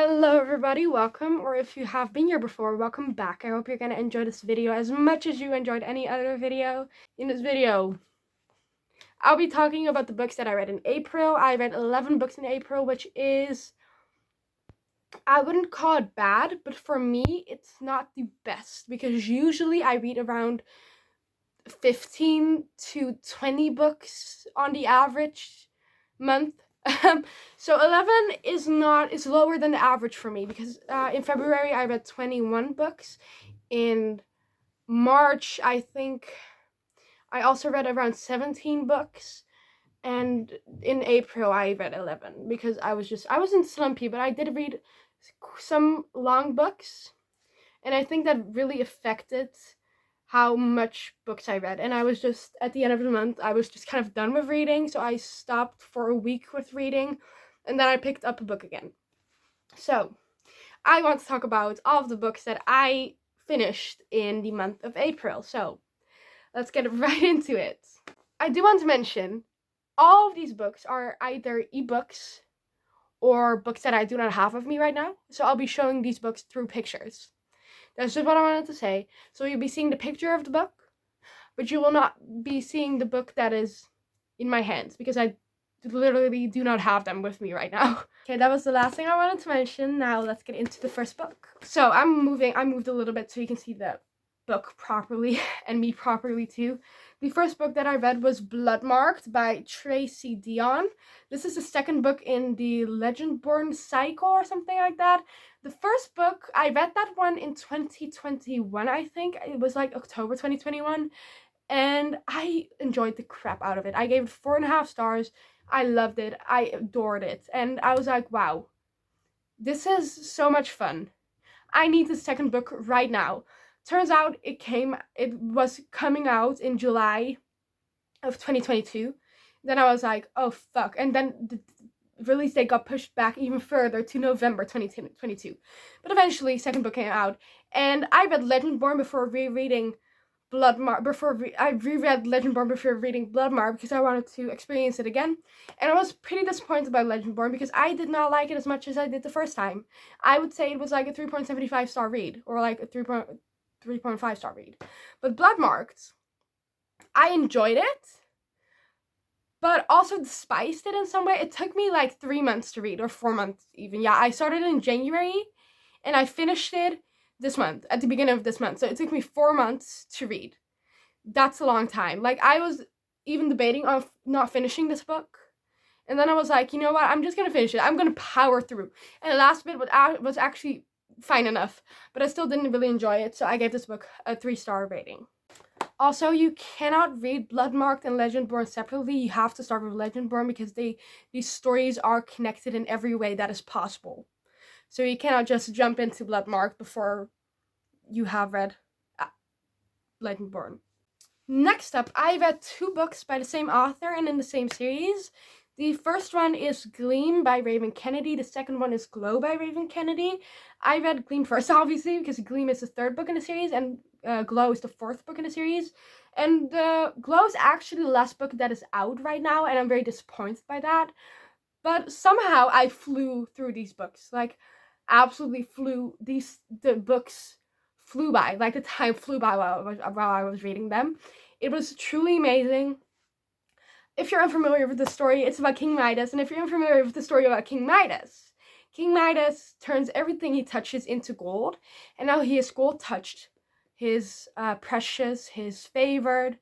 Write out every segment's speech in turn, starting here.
Hello everybody, welcome, or if you have been here before, welcome back. I hope you're going to enjoy this video as much as you enjoyed any other video. In this video, I'll be talking about the books that I read in April. I read 11 books in April, which is, I wouldn't call it bad, but for me, it's not the best, because usually I read around 15 to 20 books on the average month. So 11 is lower than the average for me, because in February I read 21 books. In March, I think I also read around 17 books. And in April I read 11 because I was in slumpy, but I did read some long books, and I think that really affected how much books I read. And I was just, at the end of the month, I was just kind of done with reading, so I stopped for a week with reading, and then I picked up a book again. So, I want to talk about all of the books that I finished in the month of April. So, let's get right into it. I do want to mention, all of these books are either ebooks or books that I do not have with me right now, so I'll be showing these books through pictures. That's just what I wanted to say. So you'll be seeing the picture of the book, but you will not be seeing the book that is in my hands, because I literally do not have them with me right now. Okay, that was the last thing I wanted to mention. Now let's get into the first book. So I moved a little bit so you can see the book properly and me properly too. The first book that I read was Bloodmarked by Tracy Deonn. This is the second book in the Legendborn cycle or something like that. The first book, I read that one in 2021, I think. It was like October 2021. And I enjoyed the crap out of it. I gave it 4.5 stars. I loved it. I adored it. And I was like, wow, this is so much fun. I need the second book right now. Turns out it was coming out in July of 2022. Then I was like, oh fuck. And then the release date got pushed back even further to November 2022. But eventually, second book came out. And I read Legendborn before rereading Bloodmark. I reread Legendborn before reading Bloodmark because I wanted to experience it again. And I was pretty disappointed by Legendborn because I did not like it as much as I did the first time. I would say it was like a 3.75 star read, or like a 3.5 star read. But Bloodmarked, I enjoyed it, but also despised it in some way. It took me like 3 months to read, or 4 months even. Yeah, I started in January and I finished it this month, at the beginning of this month. So it took me 4 months to read. That's a long time. Like, I was even debating on not finishing this book. And then I was like, you know what? I'm just going to finish it. I'm going to power through. And the last bit was actually fine enough. But I still didn't really enjoy it. So I gave this book a 3-star rating. Also, you cannot read Bloodmarked and Legendborn separately. You have to start with Legendborn because these stories are connected in every way that is possible. So you cannot just jump into Bloodmarked before you have read Legendborn. Next up, I read 2 books by the same author and in the same series. The first one is Gleam by Raven Kennedy. The second one is Glow by Raven Kennedy. I read Gleam first, obviously, because Gleam is the 3rd book in the series, and Glow is the 4th book in the series. And Glow is actually the last book that is out right now, and I'm very disappointed by that. But somehow I flew through these books. Like, absolutely flew. The books flew by. Like, the time flew by while I was reading them. It was truly amazing. If you're unfamiliar with the story, it's about King Midas. And if you're unfamiliar with the story about King Midas turns everything he touches into gold. And now he is gold touched. His precious, his favored.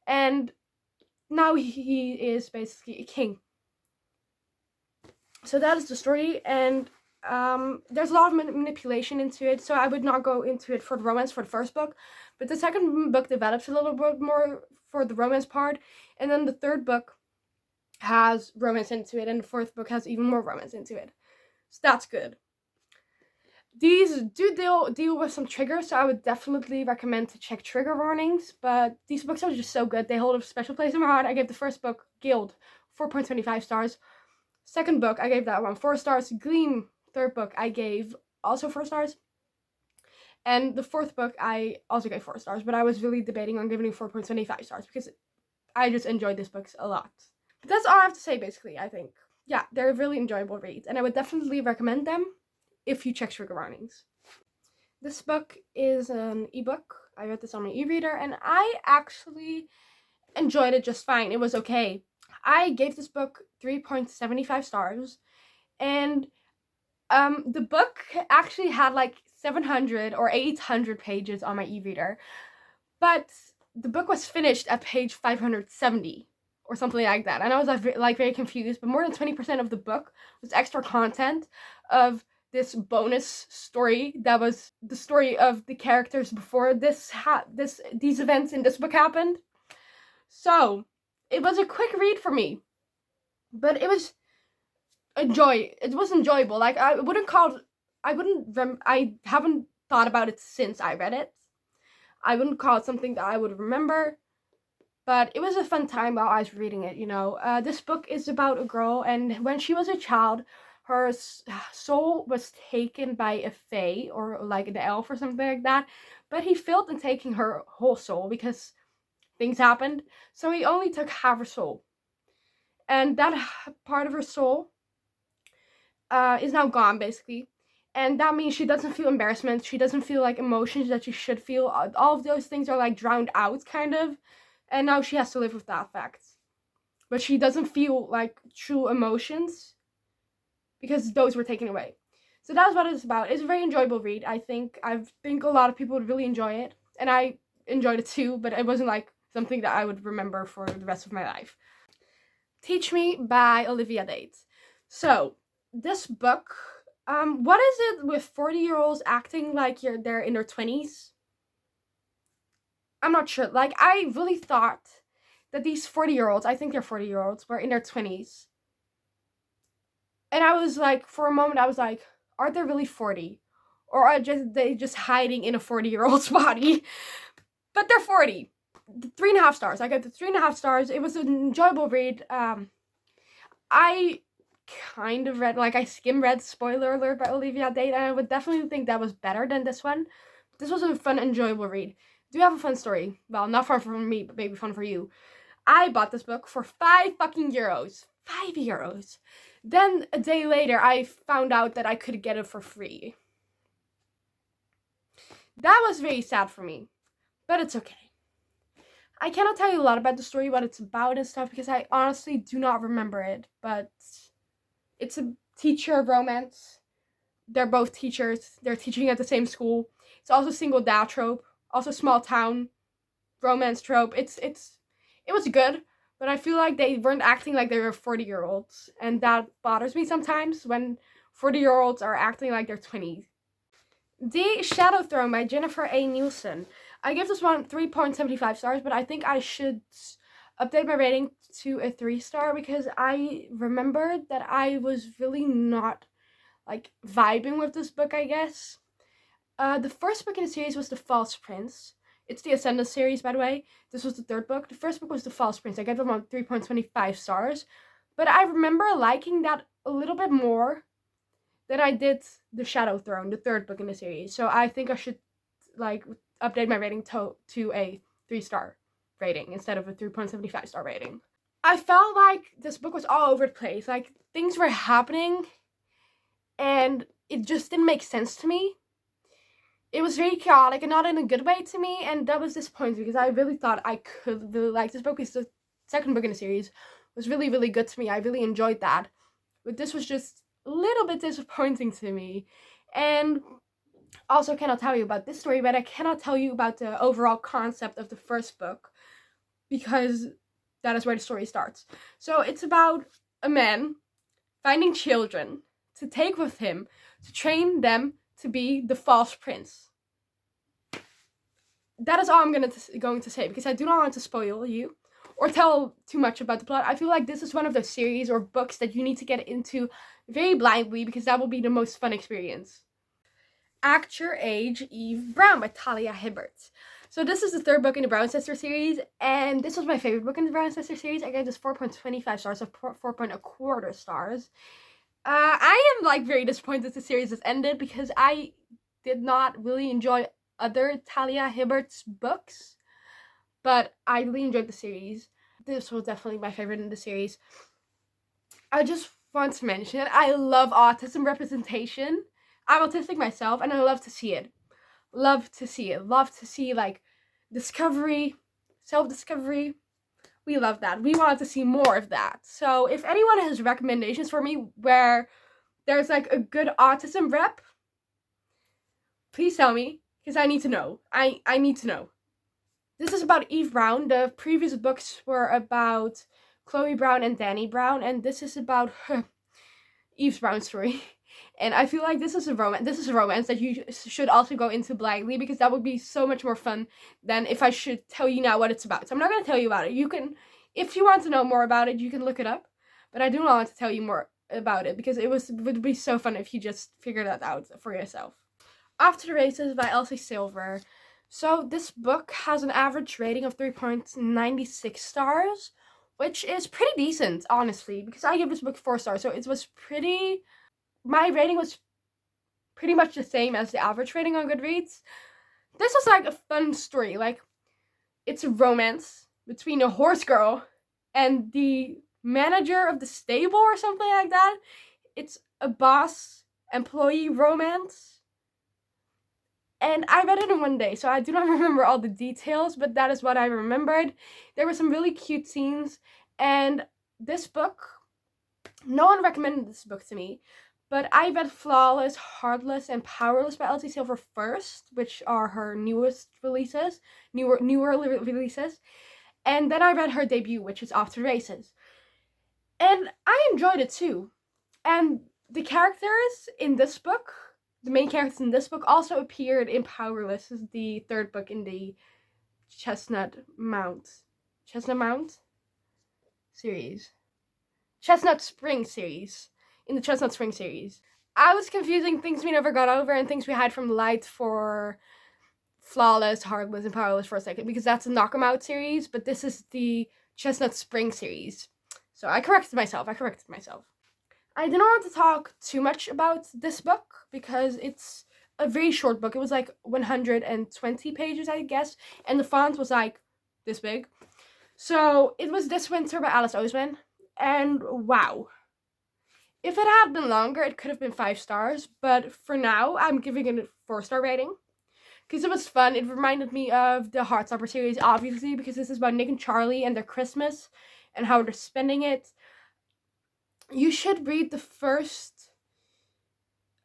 And now he is basically a king. So that is the story, and there's a lot of manipulation into it, so I would not go into it for the romance for the first book, but the second book develops a little bit more for the romance part, and then the third book has romance into it, and the fourth book has even more romance into it. So that's good. These do deal with some triggers, so I would definitely recommend to check trigger warnings, but these books are just so good. They hold a special place in my heart. I gave the first book, Guild, 4.25 stars. Second book, I gave that one 4 stars. Gleam, third book, I gave also 4 stars. And the fourth book, I also gave 4 stars, but I was really debating on giving it 4.25 stars because I just enjoyed these books a lot. But that's all I have to say, basically, I think. Yeah, they're really enjoyable reads, and I would definitely recommend them if you check trigger warnings. This book is an ebook. I read this on my e-reader, and I actually enjoyed it just fine. It was okay. I gave this book 3.75 stars, and the book actually had like 700 or 800 pages on my e-reader, but the book was finished at page 570 or something like that, and I was like very confused. But more than 20% of the book was extra content of this bonus story that was the story of the characters before these events in this book happened. So it was a quick read for me, but it was enjoyable. Like I haven't thought about it since I read it. I wouldn't call it something that I would remember, but it was a fun time while I was reading it, you know. This book is about a girl, and when she was a child, her soul was taken by a fae, or like an elf or something like that, but he failed in taking her whole soul because things happened, so he only took half her soul. And that part of her soul is now gone, basically. And that means she doesn't feel embarrassment, she doesn't feel like emotions that she should feel. All of those things are like drowned out, kind of. And now she has to live with that fact. But she doesn't feel like true emotions because those were taken away. So that's what it's about. It's a very enjoyable read. I think a lot of people would really enjoy it. And I enjoyed it too, but it wasn't like something that I would remember for the rest of my life. Teach Me by Olivia Dade. So, this book, what is it with 40-year-olds acting like they're in their 20s? I'm not sure. Like, I really thought that these 40-year-olds, I think they're 40-year-olds, were in their 20s. And I was like, for a moment, I was like, are they really 40? Or are they just hiding in a 40-year-old's body? But they're 40. 3.5 stars. I got the 3.5 stars. It was an enjoyable read. I kind of read, like, I skim-read Spoiler Alert by Olivia Dade, and I would definitely think that was better than this one. This was a fun, enjoyable read. Do you have a fun story? Well, not fun for me, but maybe fun for you. I bought this book for €5 fucking. €5. Then a day later, I found out that I could get it for free. That was very sad for me, but it's okay. I cannot tell you a lot about the story, what it's about and stuff, because I honestly do not remember it, but it's a teacher romance. They're both teachers. They're teaching at the same school. It's also single dad trope, also small town romance trope. It was good, but I feel like they weren't acting like they were 40-year-olds, and that bothers me sometimes when 40-year-olds are acting like they're 20. The Shadow Throne by Jennifer A. Nielsen. I give this one 3.75 stars, but I think I should update my rating to a 3-star because I remembered that I was really not like vibing with this book, I guess. The first book in the series was The False Prince. It's the Ascendant series, by the way. This was the third book. The first book was The False Prince. I gave them on 3.25 stars. But I remember liking that a little bit more than I did The Shadow Throne, the third book in the series. So I think I should like update my rating to a 3-star rating instead of a 3.75 star rating. I felt like this book was all over the place. Like, things were happening and it just didn't make sense to me. It was very chaotic and not in a good way to me, and that was disappointing because I really thought I could really like this book because the second book in the series was really, really good to me. I really enjoyed that. But this was just a little bit disappointing to me. And also cannot tell you about this story, but I cannot tell you about the overall concept of the first book because that is where the story starts. So it's about a man finding children to take with him to train them to be the false prince. That is all I'm going to say because I do not want to spoil you or tell too much about the plot. I feel like this is one of those series or books that you need to get into very blindly because that will be the most fun experience. Act Your Age, Eve Brown by Talia Hibbert. So this is the third book in the Brown Sister series, and this was my favorite book in the Brown Sister series. I gave this 4.25 stars, so 4.25 stars. I am like very disappointed the series has ended because I did not really enjoy other Talia Hibbert's books, but I really enjoyed the series. This was definitely my favorite in the series. I just want to mention I love autism representation. I'm autistic myself, and I love to see it. Love to see it. Love to see, like, discovery, self-discovery. We love that. We want to see more of that. So if anyone has recommendations for me where there's, like, a good autism rep, please tell me, because I need to know. I need to know. This is about Eve Brown. The previous books were about Chloe Brown and Danny Brown, and this is about Eve's Brown story. And I feel like this is a romance. This is a romance that you should also go into blindly, because that would be so much more fun than if I should tell you now what it's about. So I'm not going to tell you about it. You can, if you want to know more about it, you can look it up. But I do not want to tell you more about it, because it would be so fun if you just figured that out for yourself. After the Races by Elsie Silver. So this book has an average rating of 3.96 stars, which is pretty decent, honestly, because I give this book 4 stars. So it was pretty, my rating was pretty much the same as the average rating on Goodreads. This is like a fun story. Like, it's a romance between a horse girl and the manager of the stable or something like that. It's a boss-employee romance. And I read it in one day, so I do not remember all the details, but that is what I remembered. There were some really cute scenes, and this book, no one recommended this book to me, but I read Flawless, Heartless, and Powerless by Elsie Silver first, which are her newest releases, newer releases, and then I read her debut, which is After Races. And I enjoyed it too. And the characters in this book, the main characters in this book, also appeared in Powerless, is the third book in the Chestnut Mount series. Chestnut Spring series. In the Chestnut Spring series. I was confusing Things We Never Got Over and Things We Hide from Light for Flawless, Heartless, and Powerless for a second, because that's a Knock 'em Out series, but this is the Chestnut Spring series. So I corrected myself. I didn't want to talk too much about this book because it's a very short book. It was like 120 pages, I guess, and the font was like this big. So it was This Winter by Alice Oseman, and wow. If it had been longer, it could have been 5 stars, but for now, I'm giving it a 4-star rating because it was fun. It reminded me of the Heartstopper series, obviously, because this is about Nick and Charlie and their Christmas and how they're spending it. You should read the first,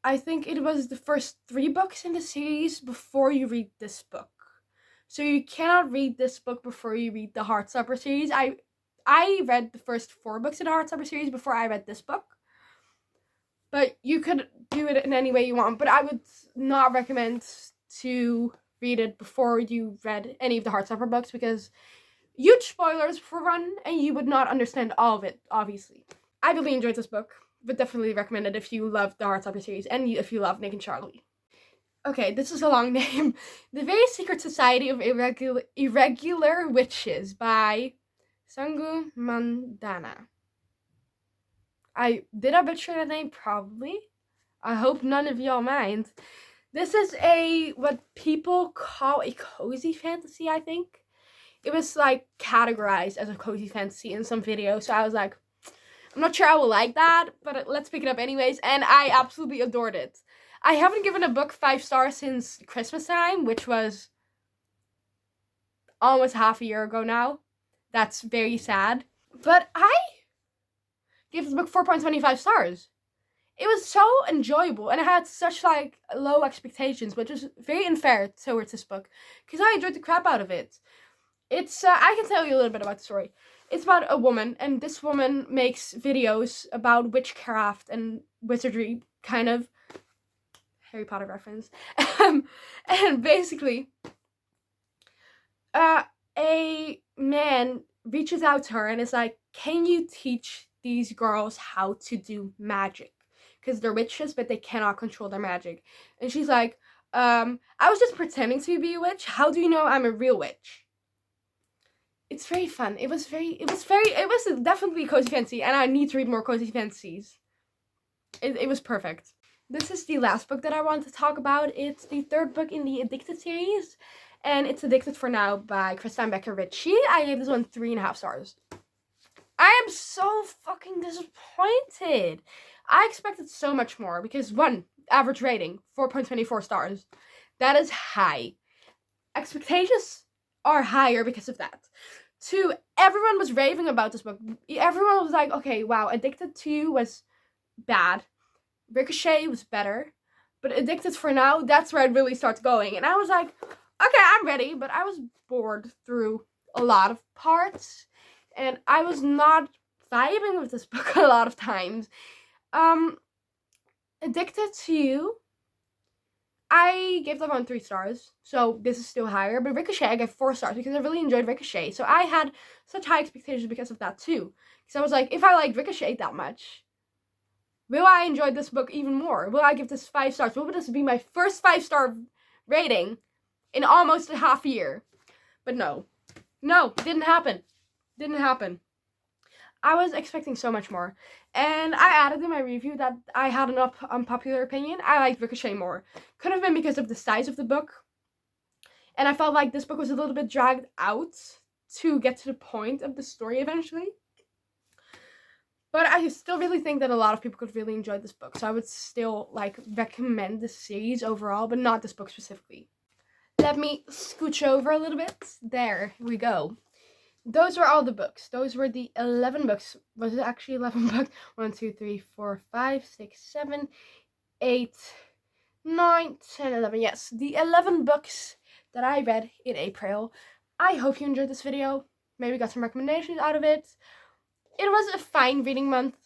I think it was the first 3 books in the series before you read this book. So you cannot read this book before you read the Heartstopper series. I read the first 4 books in the Heartstopper series before I read this book. But you could do it in any way you want. But I would not recommend to read it before you read any of the Heartstopper books, because huge spoilers for one, and you would not understand all of it, obviously. I really enjoyed this book, but definitely recommend it if you love the Heartstopper series and if you love Nick and Charlie. Okay, this is a long name. The Very Secret Society of Irregular Witches by Sangu Mandana. I butcher that name? Probably. I hope none of y'all mind. This is what people call a cozy fantasy, I think. It was like categorized as a cozy fantasy in some videos, so I was like, I'm not sure I will like that, but let's pick it up anyways, and I absolutely adored it. I haven't given a book 5 stars since Christmas time, which was almost half a year ago now. That's very sad. But I gave this book 4.25 stars. It was so enjoyable, and I had such like low expectations, which is very unfair towards this book, because I enjoyed the crap out of it. It's I can tell you a little bit about the story. It's about a woman, and this woman makes videos about witchcraft and wizardry, kind of Harry Potter reference. And basically, a man reaches out to her and is like, can you teach these girls how to do magic? Because they're witches, but they cannot control their magic. And she's like, I was just pretending to be a witch. How do you know I'm a real witch? It's very fun. It was definitely a cozy fantasy, and I need to read more cozy fantasies. It was perfect. This is the last book that I want to talk about. It's the 3rd book in the Addicted series, and it's Addicted for Now by Christine Becker Ritchie. I gave this one 3.5 stars. I am so fucking disappointed. I expected so much more because, 1, average rating, 4.24 stars. That is high. Expectations are higher because of that. 2, everyone was raving about this book. Everyone was like, okay, wow, Addicted 2 was bad. Ricochet was better. But Addicted for now, that's where it really starts going. And I was like, okay, I'm ready. But I was bored through a lot of parts. And I was not vibing with this book a lot of times. Addicted 2, I gave that one 3 stars, so this is still higher. But Ricochet, I gave 4 stars because I really enjoyed Ricochet. So I had such high expectations because of that too. Because I was like, if I liked Ricochet that much, will I enjoy this book even more? Will I give this 5 stars? Will this be my first 5-star rating in almost a half year? But no, it didn't happen. I was expecting so much more. And I added in my review that I had an unpopular opinion. I liked Ricochet more. Could have been because of the size of the book. And I felt like this book was a little bit dragged out to get to the point of the story eventually. But I still really think that a lot of people could really enjoy this book. So I would still recommend the series overall, but not this book specifically. Let me scooch over a little bit. There we go. Those were all the books. Those were the 11 books. Was it actually 11 books? 1, 2, 3, 4, 5, 6, 7, 8, 9, 10, 11. Yes, the 11 books that I read in April. I hope you enjoyed this video. Maybe got some recommendations out of it. It was a fine reading month,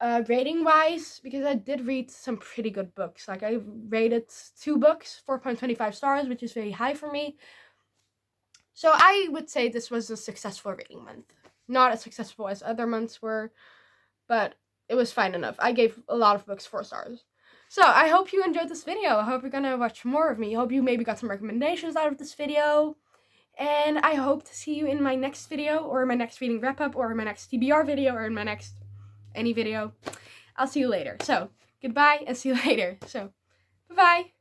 rating-wise, because I did read some pretty good books. Like, I rated 2 books, 4.25 stars, which is very high for me. So I would say this was a successful reading month. Not as successful as other months were, but it was fine enough. I gave a lot of books 4 stars. So I hope you enjoyed this video. I hope you're gonna watch more of me. I hope you maybe got some recommendations out of this video. And I hope to see you in my next video, or in my next reading wrap-up, or in my next TBR video, or in my next any video. I'll see you later. So, goodbye, and see you later. So, bye-bye.